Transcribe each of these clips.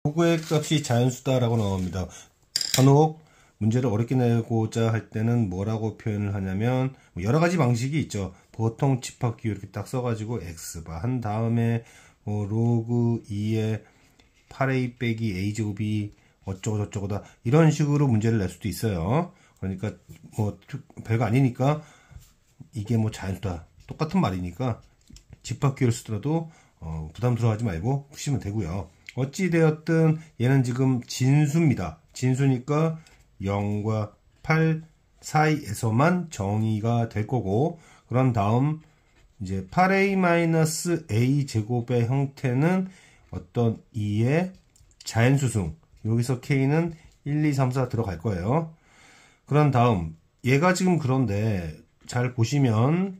로그의 값이 자연수다라고 나옵니다. 간혹 문제를 어렵게 내고자 할 때는 뭐라고 표현을 하냐면 여러 가지 방식이 있죠. 보통 집합기호 이렇게 딱 써가지고 x바 한 다음에 로그 2의 8a 빼기 a제곱이 어쩌고 저쩌고다 이런 식으로 문제를 낼 수도 있어요. 그러니까 뭐 별거 아니니까 이게 뭐 자연수다 똑같은 말이니까 집합기호를 쓰더라도 부담스러워 하지 말고 푸시면 되고요. 어찌되었든 얘는 지금 진수입니다. 진수니까 0과 8 사이에서만 정의가 될 거고, 그런 다음 이제 8a-a 제곱의 형태는 어떤 2의 자연수승, 여기서 k는 1, 2, 3, 4 들어갈 거예요. 그런 다음 얘가 지금 그런데 잘 보시면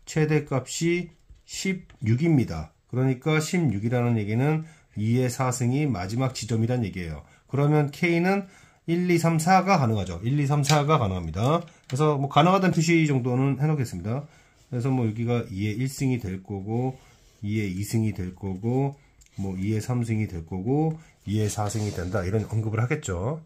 최대값이 16입니다. 그러니까 16이라는 얘기는 2의 4승이 마지막 지점이란 얘기예요. 그러면 K는 1, 2, 3, 4가 가능하죠. 1, 2, 3, 4가 가능합니다. 그래서 뭐 가능하다는 표시 정도는 해놓겠습니다. 그래서 뭐 여기가 2의 1승이 될 거고, 2의 2승이 될 거고, 뭐 2의 3승이 될 거고, 2의 4승이 된다. 이런 언급을 하겠죠.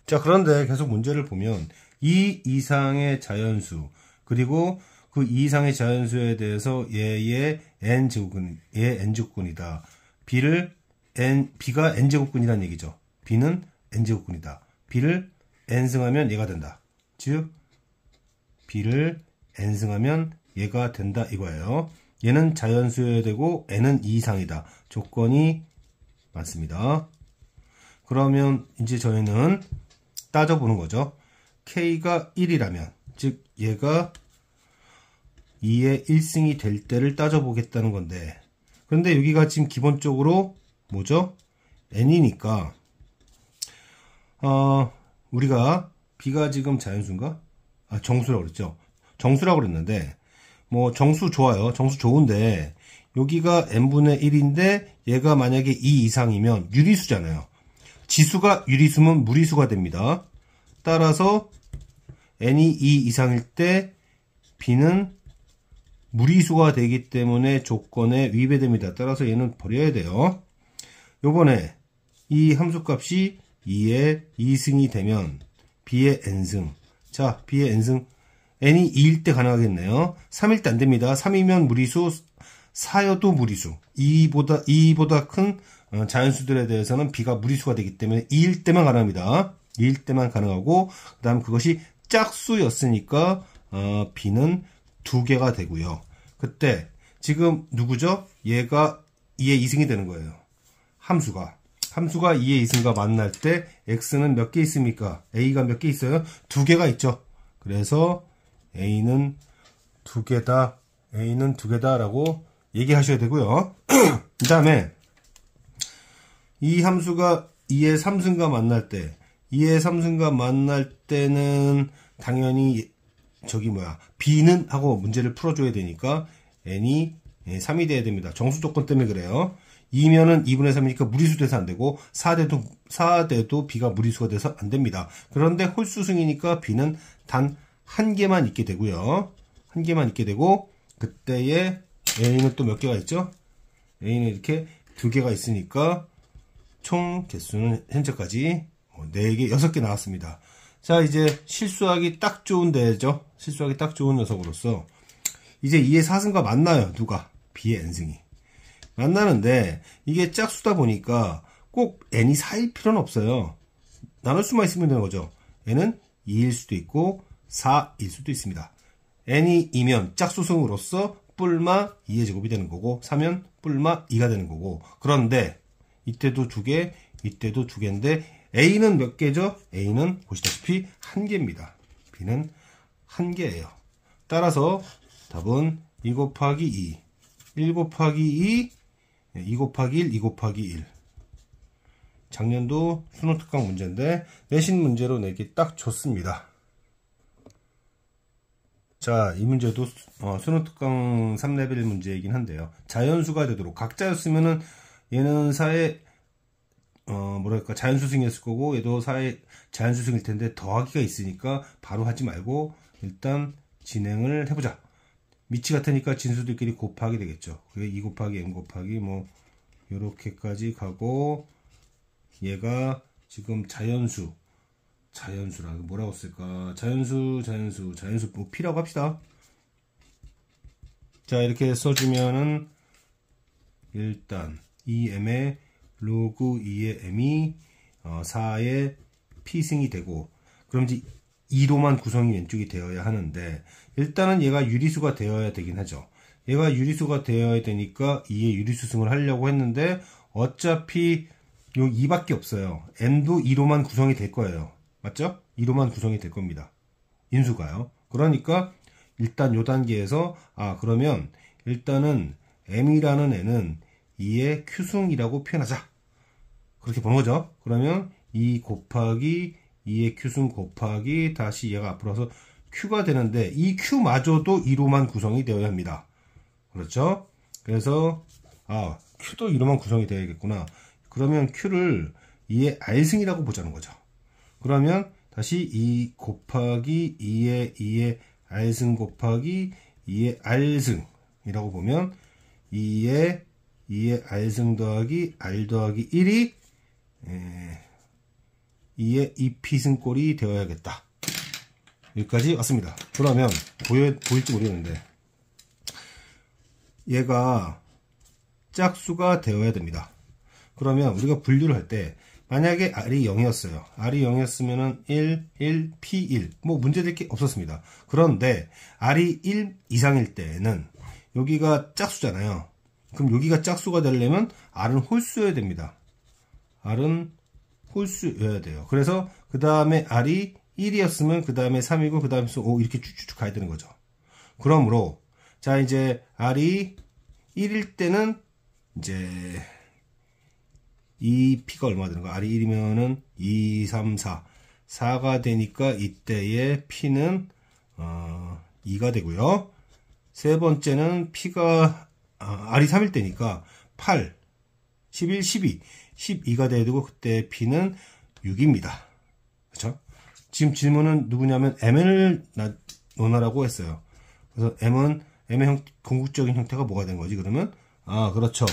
자, 그런데 계속 문제를 보면 2 이상의 자연수, 그리고 그 2 이상의 자연수에 대해서 얘의 n제곱근이다. b가 n제곱근이라는 얘기죠. b는 n제곱근이다. b를 n승하면 얘가 된다. 즉 b를 n승하면 얘가 된다 이거예요. 얘는 자연수여야 되고 n은 2 이상이다. 조건이 맞습니다. 그러면 이제 저희는 따져보는 거죠. k가 1이라면 즉 얘가 2의 1승이 될 때를 따져보겠다는 건데, 그런데 여기가 지금 기본적으로 뭐죠? n이니까 우리가 b가 지금 자연수인가? 정수라고 그랬죠. 정수라고 그랬는데 뭐 정수 좋아요. 정수 좋은데 여기가 n분의 1인데 얘가 만약에 2 이상이면 유리수잖아요. 지수가 유리수면 무리수가 됩니다. 따라서 n이 2 이상일 때 b는 무리수가 되기 때문에 조건에 위배됩니다. 따라서 얘는 버려야 돼요. 요번에 이 함수값이 2의 2승이 되면 b의 n승. 자, b의 n승. n이 2일 때 가능하겠네요. 3일 때 안됩니다. 3이면 무리수, 4여도 무리수. 2보다 큰 자연수들에 대해서는 b가 무리수가 되기 때문에 2일 때만 가능합니다. 2일 때만 가능하고, 그 다음 그것이 짝수였으니까 b는 2개가 되고요. 그때 지금 누구죠? 얘가 2의 2승이 되는 거예요. 함수가 2의 2승과 만날 때 x는 몇 개 있습니까? a가 몇 개 있어요? 2개가 있죠. 그래서 a는 2개다. a는 2개다 라고 얘기하셔야 되고요. 그 다음에 이 함수가 2의 3승과 만날 때, 2의 3승과 만날 때는 당연히 b는 하고 문제를 풀어줘야 되니까 n이 3이 돼야 됩니다. 정수 조건 때문에 그래요. 2면은 2분의 3이니까 무리수 돼서 안 되고, 4대도 b가 무리수가 돼서 안 됩니다. 그런데 홀수승이니까 b는 단 한 개만 있게 되고요. 한 개만 있게 되고, 그때의 a는 또 몇 개가 있죠? a는 이렇게 2개가 있으니까 총 개수는 현재까지 4개, 6개 나왔습니다. 자, 이제 실수하기 딱 좋은 데죠. 실수하기 딱 좋은 녀석으로서 이제 2의 4승과 만나요. 누가? b의 n승이 만나는데, 이게 짝수다 보니까 꼭 n이 4일 필요는 없어요. 나눌 수만 있으면 되는 거죠. n은 2일 수도 있고 4일 수도 있습니다. n이 2면 짝수승으로서 뿔마 2의 제곱이 되는 거고, 3면 뿔마 2가 되는 거고, 그런데 이때도 2개, 이때도 2개인데 a는 몇 개죠? a는 보시다시피 1개입니다. b는 1개예요. 따라서 답은 2 곱하기 2, 1 곱하기 2, 2 곱하기 1, 2 곱하기 1. 작년도 수능특강 문제인데 내신 문제로 내기 딱 좋습니다. 자, 이 문제도 수능특강 3레벨 문제이긴 한데요. 자연수가 되도록 각자였으면은 얘는 4의 자연수승이었을 거고, 얘도 4의 자연수승일 텐데 더하기가 있으니까 바로 하지 말고 일단 진행을 해보자. 밑이 같으니까 진수들끼리 곱하기 되겠죠. 그게 2 곱하기 m 곱하기 뭐 요렇게까지 가고, 얘가 지금 자연수라 뭐라고 쓸까? 자연수 뭐 p라고 합시다. 자, 이렇게 써주면은 일단 2m의 로그 2의 m이 4의 p승이 되고, 그럼 이제 2로만 구성이 왼쪽이 되어야 하는데, 일단은 얘가 유리수가 되어야 되긴 하죠. 얘가 유리수가 되어야 되니까 2의 유리수승을 하려고 했는데, 어차피 요 2밖에 없어요. n도 2로만 구성이 될 거예요. 맞죠? 2로만 구성이 될 겁니다. 인수가요. 그러니까 일단 요 단계에서 그러면 일단은 m이라는 n은 2의 q승이라고 표현하자. 그렇게 보는 거죠. 그러면 2 곱하기 2의 q승 곱하기 다시 얘가 앞으로 와서 q가 되는데, 이 q마저도 2로만 구성이 되어야 합니다. 그렇죠? 그래서 q도 2로만 구성이 되어야겠구나. 그러면 q를 2의 r승이라고 보자는 거죠. 그러면 다시 2 곱하기 2의 r승 곱하기 2의 r승이라고 보면 2의 r승 더하기 r 더하기 1이 2의 2p승꼴이 되어야겠다. 여기까지 왔습니다. 그러면 보일지 모르겠는데, 얘가 짝수가 되어야 됩니다. 그러면 우리가 분류를 할 때 만약에 r이 0이었어요. r이 0이었으면은 1, p1 뭐 문제될 게 없었습니다. 그런데 r이 1 이상일 때는 여기가 짝수잖아요. 그럼 여기가 짝수가 되려면 r은 홀수여야 됩니다. r은 홀수여야 돼요. 그래서 그 다음에 r이 1이었으면 그 다음에 3이고 그 다음에 5 이렇게 쭉쭉 가야 되는 거죠. 그러므로 자, 이제 r이 1일 때는 이제 이 p가 얼마 되는 거야? r이 1이면은 2, 3, 4가 되니까 이때의 p는 2가 되고요. 세 번째는 p가 r이 3일 때니까 8, 11, 12가 돼야 되고, 그때 p는 6입니다. 그렇죠? 지금 질문은 누구냐면 mn을 논하라고 했어요. 그래서 m의 궁극적인 형태가 뭐가 된 거지? 그러면 그렇죠.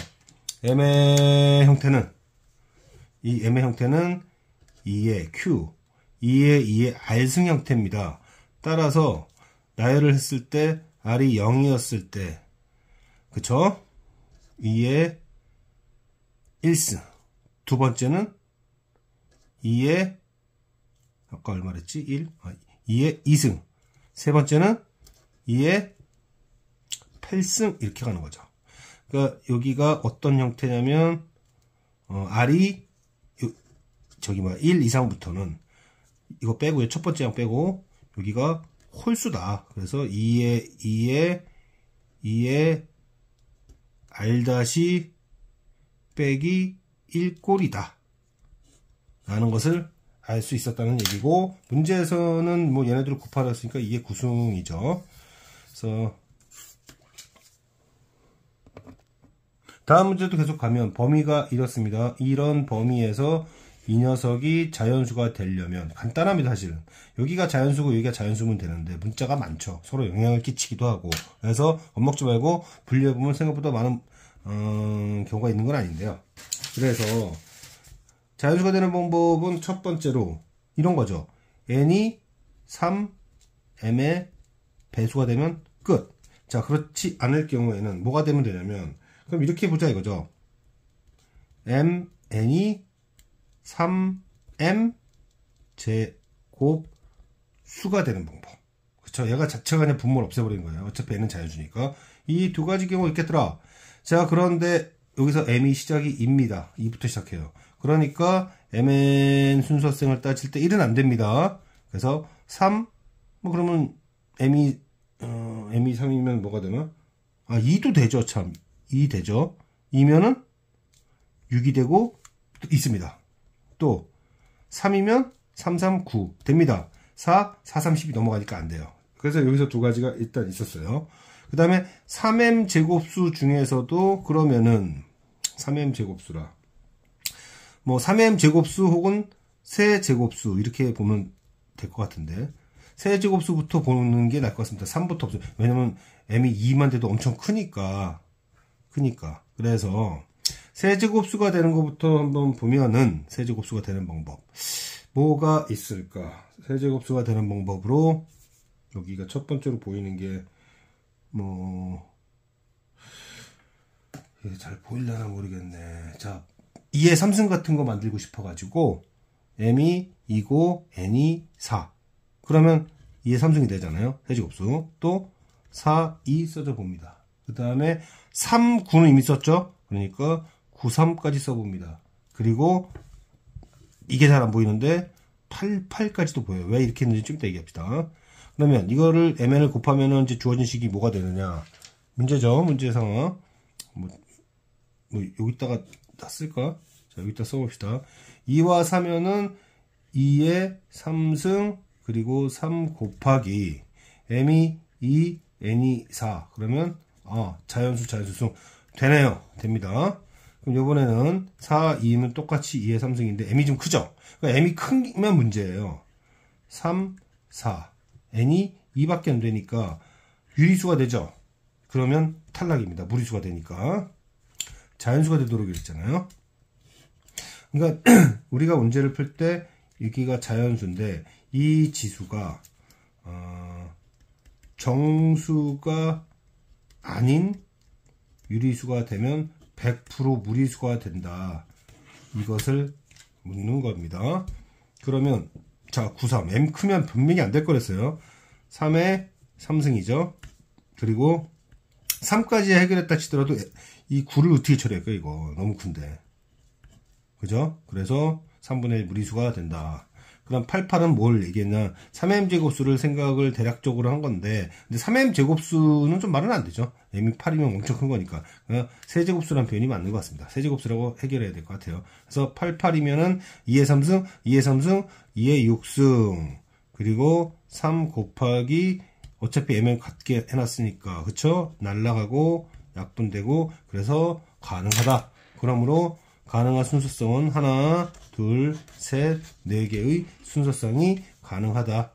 m의 형태는 2의 q, 2의 r승 형태입니다. 따라서 나열을 했을 때 r이 0이었을 때, 그쵸? 2의 1승. 두 번째는 2의 아까 얼마 그랬지? 2의 2승. 세 번째는 2의 8승. 이렇게 가는 거죠. 그러니까 여기가 어떤 형태냐면 r이 1 이상부터는 이거 빼고요. 첫 번째 양 빼고 여기가 홀수다. 그래서 2의 r 다시 빼기 1꼴이다 라는 것을 알 수 있었다는 얘기고, 문제에서는 뭐 얘네들을 곱하라 했으니까 이게 구승이죠. 그래서 다음 문제도 계속 가면 범위가 이렇습니다. 이런 범위에서 이 녀석이 자연수가 되려면 간단합니다. 사실은 여기가 자연수고 여기가 자연수면 되는데 문자가 많죠. 서로 영향을 끼치기도 하고, 그래서 겁먹지 말고 분류해보면 생각보다 많은 경우가 있는 건 아닌데요. 그래서 자연수가 되는 방법은 첫 번째로 이런 거죠. n이 3m의 배수가 되면 끝. 자, 그렇지 않을 경우에는 뭐가 되면 되냐면, 그럼 이렇게 보자 이거죠. n이 3m 제곱 수가 되는 방법. 그쵸? 얘가 자체가 그냥 분모를 없애버리는 거예요. 어차피 n은 자연수니까. 이 두 가지 경우 있겠더라. 자, 그런데 여기서 m이 시작이 2입니다. 2부터 시작해요. 그러니까 mn 순서성을 따질 때 1은 안 됩니다. 그래서 3, 뭐 그러면 m이 3이면 뭐가 되나? 2도 되죠, 참. 2 되죠. 2면은 6이 되고 있습니다. 또 3이면 3, 3, 9 됩니다. 4, 4, 3, 10이 넘어가니까 안 돼요. 그래서 여기서 두 가지가 일단 있었어요. 그 다음에 3m 제곱수 중에서도 그러면은 3m 제곱수라 뭐 3m 제곱수 혹은 세제곱수 이렇게 보면 될 것 같은데, 세제곱수부터 보는 게 나을 것 같습니다. 3부터 없어요. 왜냐면 m이 2만 돼도 엄청 크니까. 그래서 세제곱수가 되는 것부터 한번 보면은 세제곱수가 되는 방법. 뭐가 있을까? 세제곱수가 되는 방법으로 여기가 첫 번째로 보이는 게 이게 잘 보이려나 모르겠네. 자, 2의 3승 같은 거 만들고 싶어가지고 m이 2고 n이 4. 그러면 2의 3승이 되잖아요. 세제곱수. 또 4, 2 써줘 봅니다. 그 다음에 3, 9는 이미 썼죠. 그러니까 9, 3까지 써봅니다. 그리고 이게 잘 안 보이는데 8, 8까지도 보여요. 왜 이렇게 했는지 좀 이따 얘기합시다. 그러면 이거를 mn을 곱하면은 이제 주어진 식이 뭐가 되느냐. 문제죠. 문제 상황. 여기다가 다 쓸까? 자, 여기다 써봅시다. 2와 4면은 2의 3승, 그리고 3 곱하기 m이 2, n이 4. 그러면, 자연수승. 되네요. 됩니다. 그럼 요번에는 4, 2면 똑같이 2의 3승인데, m이 좀 크죠? 그러니까 m이 크면 문제예요. 3, 4. n이 2밖에 안 되니까, 유리수가 되죠? 그러면 탈락입니다. 무리수가 되니까. 자연수가 되도록 이랬잖아요. 그러니까 우리가 문제를 풀 때 여기가 자연수인데 이 지수가 정수가 아닌 유리수가 되면 100% 무리수가 된다. 이것을 묻는 겁니다. 그러면 자, 93 m 크면 분명히 안 될 거랬어요. 3의 3승이죠. 그리고 3까지 해결했다 치더라도 이 9를 어떻게 처리할까요? 이거 너무 큰데. 그죠? 그래서 3분의 1 무리수가 된다. 그럼 88은 뭘 얘기했냐? 3m 제곱수를 생각을 대략적으로 한 건데, 근데 3m 제곱수는 좀 말은 안 되죠. m이 8이면 엄청 큰 거니까. 세제곱수라는 표현이 맞는 것 같습니다. 세제곱수라고 해결해야 될 것 같아요. 그래서 88이면은 2의 3승, 2의 3승, 2의 6승, 그리고 3 곱하기 어차피 m은 같게 해놨으니까, 그쵸? 날라가고 약분되고, 그래서 가능하다. 그러므로 가능한 순서성은 하나, 둘, 셋, 네 개의 순서성이 가능하다.